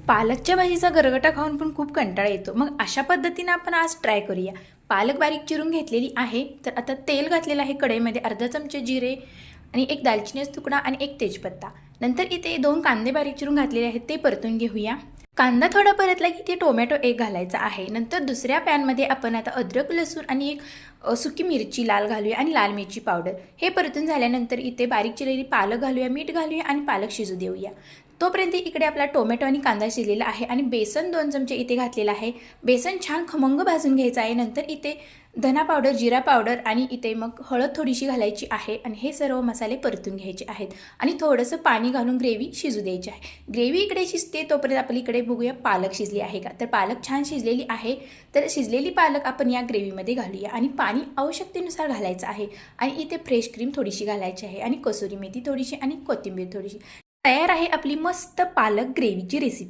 पालकच्या भाजीचा गरगटा खाऊन पण खूप कंटाळा येतो. मग अशा पद्धतीने आपण आज ट्राय करूया. पालक बारीक चिरून घेतलेली आहे. तर आता तेल घातलेलं आहे कढईमध्ये, अर्धा चमचे जिरे आणि एक दालचिनीचा तुकडा आणि एक तेजपत्ता. नंतर इथे 2 कांदे बारीक चिरून घातलेले आहेत, ते परतून घेऊया. कांदा थोडा परतला की ते टोमॅटो एक घालायचा आहे. नंतर दुसऱ्या पॅनमध्ये आपण आता अद्रक, लसूण आणि एक सुकी मिरची लाल घालूया आणि लाल मिरची पावडर. हे परतून झाल्यानंतर इथे बारीक चिरलेली पालक घालूया, मीठ घालूया आणि पालक शिजू देऊया. तोपर्यंत इकडे आपला टोमॅटो आणि कांदा शिजलेला आहे आणि बेसन 2 चमचे इथे घातलेला आहे. बेसन छान खमंग भाजून घ्यायचं आहे. नंतर इथे धना पावडर, जिरा पावडर आणि इथे मग हळद थोडीशी घालायची आहे आणि हे सर्व मसाले परतून घ्यायचे आहेत आणि थोडंसं पाणी घालून ग्रेव्ही शिजू द्यायची आहे. ग्रेव्ही इकडे शिजते तोपर्यंत आपण इकडे बघूया पालक शिजली आहे का. तर पालक छान शिजलेली आहे. तर शिजलेली पालक आपण या ग्रेव्हीमध्ये घालूया आणि पाणी आवश्यकतेनुसार घालायचं आहे आणि इथे फ्रेश क्रीम थोडीशी घालायची आहे आणि कसुरी मेथी थोडीशी आणि कोथिंबीर थोडीशी. तयार आहे आपली मस्त पालक ग्रेव्हीची रेसिपी.